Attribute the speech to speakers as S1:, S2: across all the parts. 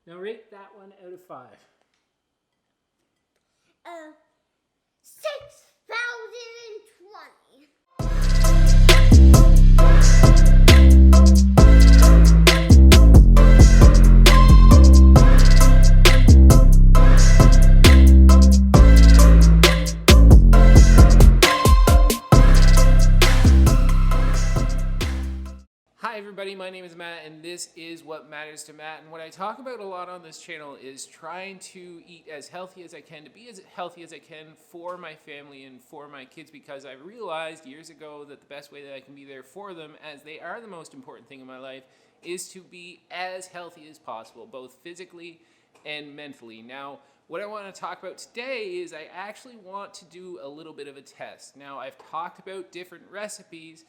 S1: Now rate that one out of 5.
S2: 6,020.
S1: Hi everybody, my name is Matt and this is What Matters to Matt, and what I talk about a lot on this channel is trying to eat as healthy as I can, to be as healthy as I can for my family and for my kids, because I realized years ago that the best way that I can be there for them, as they are the most important thing in my life, is to be as healthy as possible, both physically and mentally. Now, what I want to talk about today is I actually want to do a little bit of a test. Now, I've talked about different recipes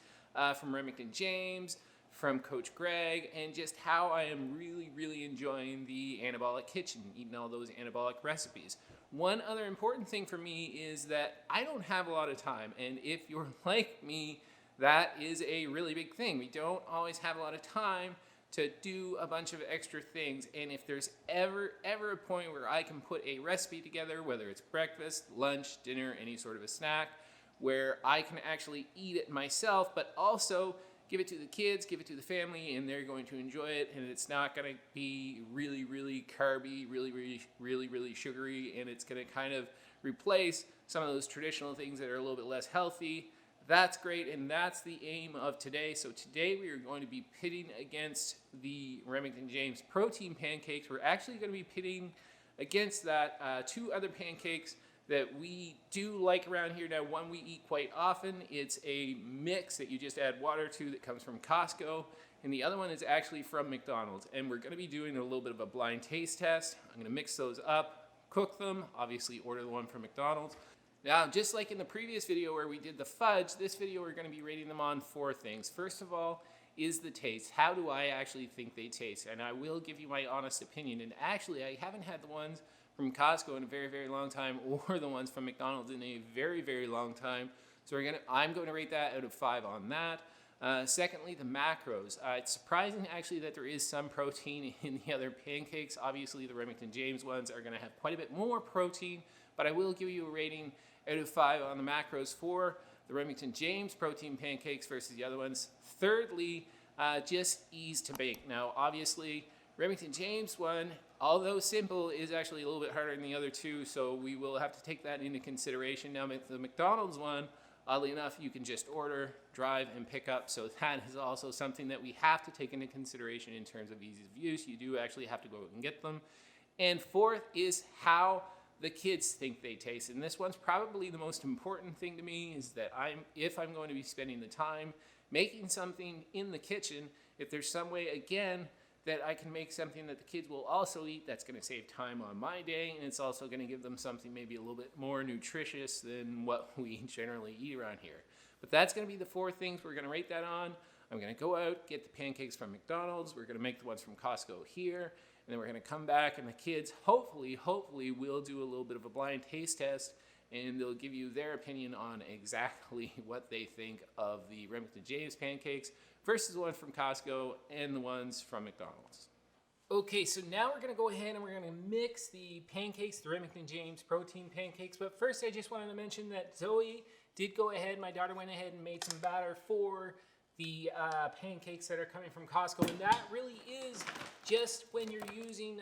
S1: from Remington James, from Coach Greg, and just how I am really enjoying the Anabolic Kitchen, eating all those anabolic recipes. One other important thing for me is that I don't have a lot of time, and if you're like me, that is a really big thing. We don't always have a lot of time to do a bunch of extra things, and if there's ever a point where I can put a recipe together, whether it's breakfast, lunch, dinner, any sort of a snack, where I can actually eat it myself, but also give it to the kids, give it to the family, and they're going to enjoy it, and it's not going to be really carby, really sugary, and it's going to kind of replace some of those traditional things that are a little bit less healthy. That's great, and that's the aim of today. So today we are going to be pitting against the Remington James protein pancakes. We're actually going to be pitting against that two other pancakes that we do like around here. Now, one we eat quite often, it's a mix that you just add water to that comes from Costco, and the other one is actually from McDonald's, and we're going to be doing a little bit of a blind taste test. I'm going to mix those up, cook them, obviously order the one from McDonald's. Now, just like in the previous video where we did the fudge, this video we're going to be rating them on 4 things. First of all is the taste. How do I actually think they taste? And I will give you my honest opinion, and actually I haven't had the ones from Costco in a very long time, or the ones from McDonald's in a very long time. So I'm going to rate that out of 5 on that. Secondly, the macros. It's surprising actually that there is some protein in the other pancakes. Obviously the Remington James ones are going to have quite a bit more protein, but I will give you a rating out of 5 on the macros for the Remington James protein pancakes versus the other ones. Thirdly, just ease to bake. Now obviously Remington James one, although simple, is actually a little bit harder than the other two, so we will have to take that into consideration. Now, the McDonald's one, oddly enough, you can just order, drive, and pick up, so that is also something that we have to take into consideration in terms of ease of use. You do actually have to go and get them. And fourth is how the kids think they taste, and this one's probably the most important thing to me, is that if I'm going to be spending the time making something in the kitchen, if there's some way, again, that I can make something that the kids will also eat, that's going to save time on my day, and it's also going to give them something maybe a little bit more nutritious than what we generally eat around here. But that's going to be the 4 things we're going to rate that on. I'm going to go out, get the pancakes from McDonald's, we're going to make the ones from Costco here, and then we're going to come back, and the kids hopefully will do a little bit of a blind taste test, and they'll give you their opinion on exactly what they think of the Remington James pancakes versus the ones from Costco and the ones from McDonald's. Okay, so now we're going to go ahead and we're going to mix the pancakes, the Remington James protein pancakes. But first I just wanted to mention that Zoe did go ahead, my daughter went ahead and made some batter for the pancakes that are coming from Costco. And that really is just when you're using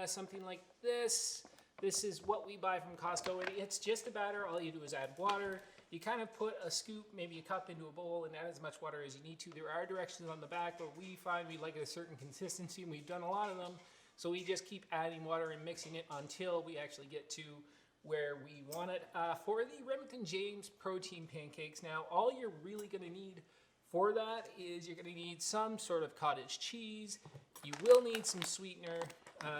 S1: something like this. This is what we buy from Costco, and it's just a batter. All you do is add water. You kind of put a scoop, maybe a cup, into a bowl and add as much water as you need to. There are directions on the back, but we find we like a certain consistency, and we've done a lot of them. So we just keep adding water and mixing it until we actually get to where we want it. For the Remington James protein pancakes, now all you're really going to need for that is you're going to need some sort of cottage cheese. You will need some sweetener.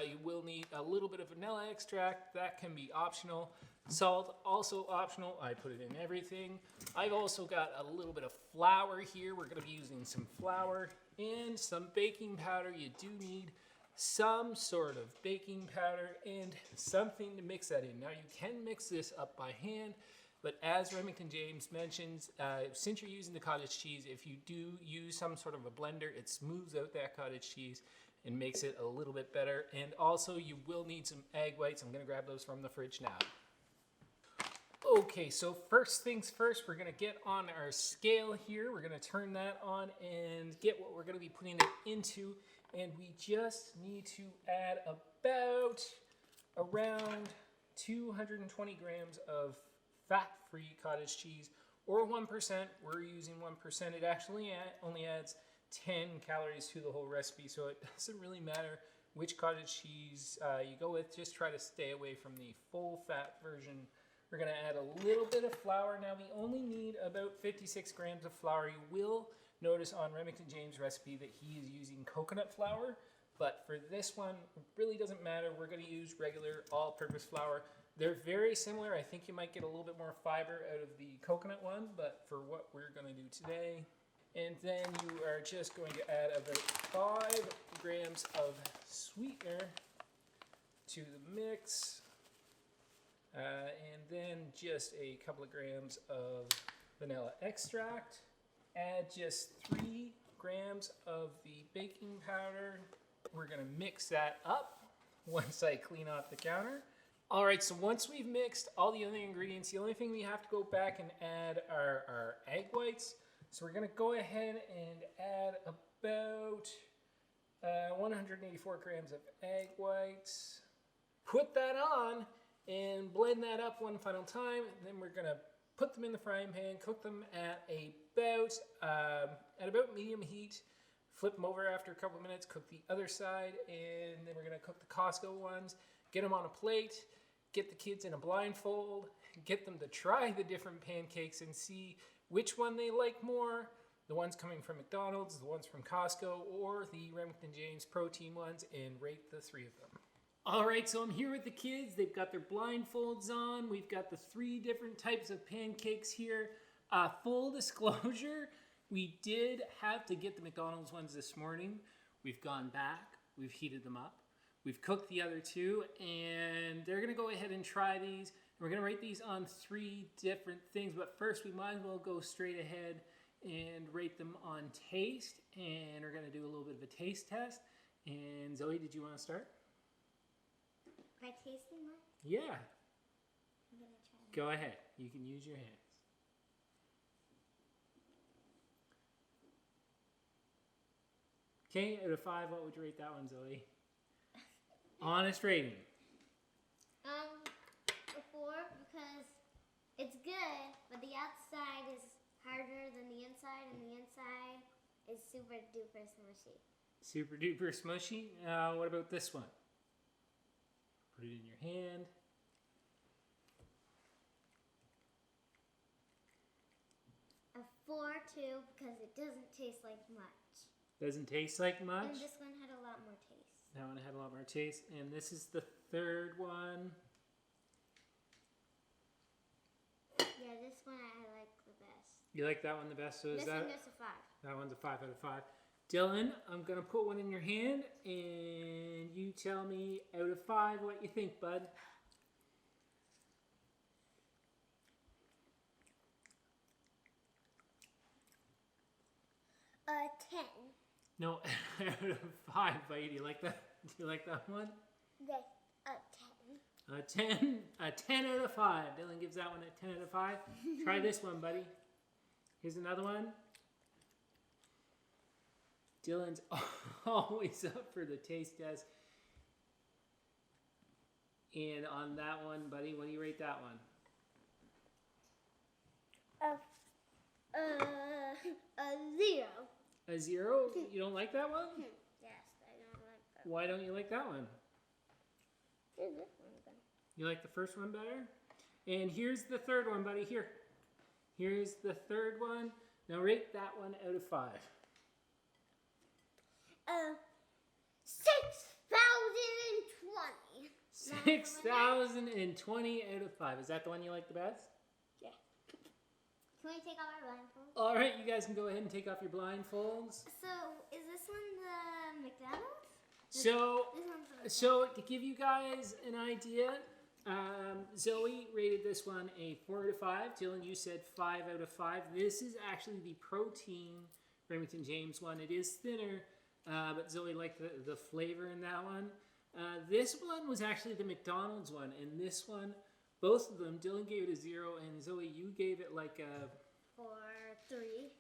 S1: You will need a little bit of vanilla extract. That can be optional. Salt, also optional. I put it in everything. I've also got a little bit of flour here. We're going to be using some flour and some baking powder. You do need some sort of baking powder and something to mix that in. Now you can mix this up by hand, but as Remington James mentions, since you're using the cottage cheese, if you do use some sort of a blender, it smooths out that cottage cheese and makes it a little bit better. And also you will need some egg whites. I'm gonna grab those from the fridge now. Okay, so first things first, we're gonna get on our scale here. We're gonna turn that on and get what we're gonna be putting it into. And we just need to add about around 220 grams of fat-free cottage cheese, or 1%. We're using 1%. It actually only adds 10 calories to the whole recipe, so it doesn't really matter which cottage cheese you go with. Just try to stay away from the full fat version. We're gonna add a little bit of flour. Now we only need about 56 grams of flour. You will notice on Remington James' recipe that he is using coconut flour, but for this one, it really doesn't matter. We're gonna use regular all-purpose flour. They're very similar. I think you might get a little bit more fiber out of the coconut one, but for what we're gonna do today. And then you are just going to add about 5 grams of sweetener to the mix. And then just a couple of grams of vanilla extract. Add just 3 grams of the baking powder. We're gonna mix that up once I clean off the counter. All right, so once we've mixed all the other ingredients, the only thing we have to go back and add are our egg whites. So we're gonna go ahead and add about 184 grams of egg whites. Put that on and blend that up one final time. And then we're gonna put them in the frying pan, cook them at about medium heat. Flip them over after a couple of minutes, cook the other side, and then we're gonna cook the Costco ones, get them on a plate, get the kids in a blindfold, get them to try the different pancakes and see which one they like more, the ones coming from McDonald's, the ones from Costco, or the Remington James protein ones, and rate the 3 of them. All right, so I'm here with the kids. They've got their blindfolds on. We've got the 3 different types of pancakes here. Full disclosure, we did have to get the McDonald's ones this morning. We've gone back, we've heated them up. We've cooked the other 2, and they're gonna go ahead and try these. We're gonna rate these on 3 different things, but first we might as well go straight ahead and rate them on taste, and we're gonna do a little bit of a taste test. And Zoe, did you wanna start?
S2: By tasting one?
S1: Yeah.
S2: I'm gonna try one.
S1: Go ahead. You can use your hands. Okay, out of 5, what would you rate that one, Zoe? Honest rating.
S2: A 4 because it's good, but the outside is harder than the inside, and the inside is super duper smushy.
S1: Super duper smushy. What about this one? Put it in your hand.
S2: A 4 too because it doesn't taste like much.
S1: Doesn't taste like much.
S2: And this one had a lot more taste.
S1: That one had a lot more taste. And this is the 3rd one.
S2: Yeah, this one I like the best.
S1: You like that one the best? So is
S2: this
S1: that
S2: one gets a 5.
S1: That one's a 5 out of 5. Dylan, I'm gonna put one in your hand, and you tell me out of 5 what you think, bud.
S2: A 10.
S1: No, out of 5, buddy. Do you like that? Do you like that one?
S2: Yes, a 10.
S1: A 10 out of 5. Dylan gives that one a 10 out of 5. Try this one, buddy. Here's another one. Dylan's always up for the taste test. And on that one, buddy, what do you rate that one?
S2: A 0.
S1: A 0? You don't like that one?
S2: Yes, I don't like that.
S1: Why don't you like that one?
S2: Here's this one then.
S1: You like the first one better? And here's the 3rd one, buddy. Here. Here's the 3rd one. Now rate that one out of 5.
S2: 6,020.
S1: 6,020 out of 5. Is that the one you like the best?
S2: Yeah. Can we take off our blindfolds?
S1: All right, you guys can go ahead and take off your blindfolds.
S2: So, is this one the McDonald's?
S1: So,
S2: This one's the McDonald's.
S1: so to give you guys an idea, Zoe rated this one a 4 out of 5. Dylan, you said 5 out of 5. This is actually the protein Remington James one. It is thinner.
S3: but Zoe liked the flavor in that one. This one was actually the McDonald's one, and this one, both of them, Dylan gave it a 0, and Zoe, you gave it like a...
S2: 4, 3.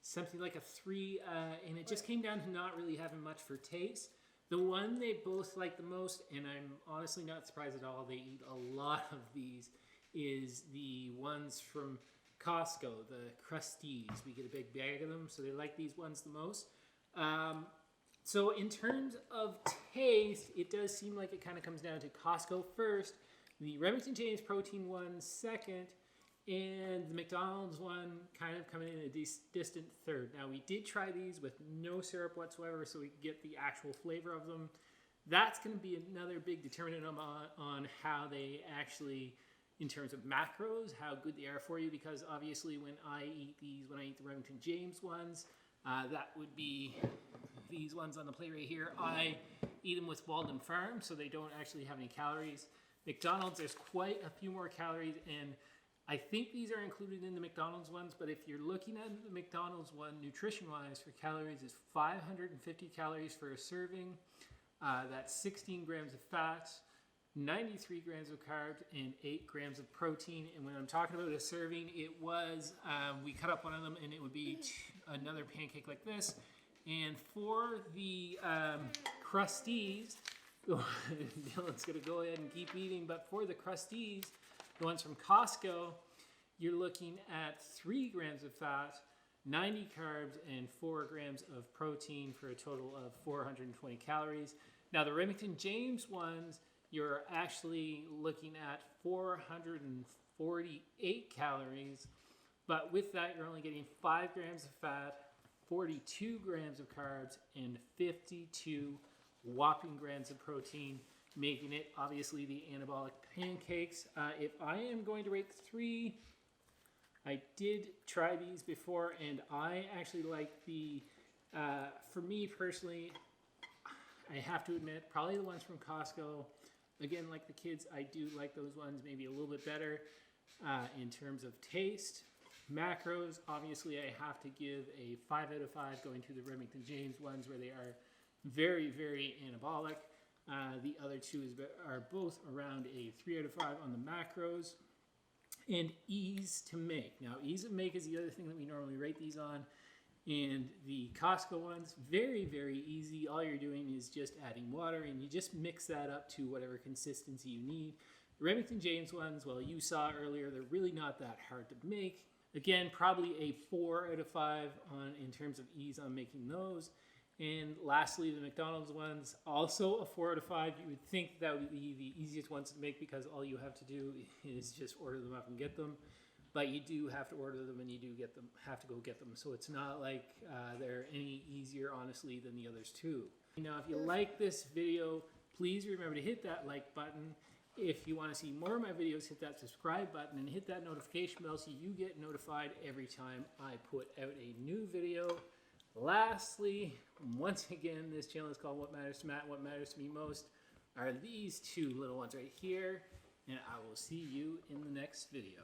S3: Something like a 3, and it just came down to not really having much for taste. The one they both like the most, and I'm honestly not surprised at all, they eat a lot of these, is the ones from Costco, the Crusties. We get a big bag of them, so they like these ones the most. So in terms of taste, it does seem like it kind of comes down to Costco first, the Remington James protein one second, and the McDonald's one kind of coming in a distant third. Now, we did try these with no syrup whatsoever, so we could get the actual flavor of them. That's going to be another big determinant on how they actually, in terms of macros, how good they are for you, because obviously when I eat these, when I eat the Remington James ones, that would be these ones on the plate right here. I eat them with Walden Farm, so they don't actually have any calories. McDonald's, there's quite a few more calories, and I think these are included in the McDonald's ones, but if you're looking at the McDonald's one, nutrition-wise for calories, is 550 calories for a serving. That's 16 grams of fat, 93 grams of carbs, and 8 grams of protein. And when I'm talking about a serving, it was, we cut up one of them, and it would be another pancake like this. And for the Crusties, Dylan's going to go ahead and keep eating, but for the Crusties, the ones from Costco, you're looking at 3 grams of fat, 90 carbs, and 4 grams of protein for a total of 420 calories. Now, the Remington James ones, you're actually looking at 448 calories, but with that, you're only getting 5 grams of fat, 42 grams of carbs, and 52 whopping grams of protein, making it obviously the anabolic pancakes. If I am going to rate 3, I did try these before, and I actually like the, for me personally, I have to admit, probably the ones from Costco. Again, like the kids, I do like those ones maybe a little bit better in terms of taste. Macros, obviously I have to give a 5 out of 5 going to the Remington James ones, where they are very, very anabolic. The other two are both around a 3 out of 5 on the macros. And ease to make. Now, ease of make is the other thing that we normally rate these on. And the Costco ones, very, very easy. All you're doing is just adding water, and you just mix that up to whatever consistency you need. The Remington James ones, well, you saw earlier, they're really not that hard to make. Again, probably a 4 out of 5 in terms of ease on making those. And lastly, the McDonald's ones, also a 4 out of 5. You would think that would be the easiest ones to make, because all you have to do is just order them up and get them. But you do have to order them, and you do have to go get them. So it's not like they're any easier, honestly, than the others too. Now, if you like this video, please remember to hit that like button. If you want to see more of my videos, hit that subscribe button and hit that notification bell so you get notified every time I put out a new video. Lastly, once again, this channel is called What Matters to Matt. What matters to me most are these two little ones right here, and I will see you in the next video.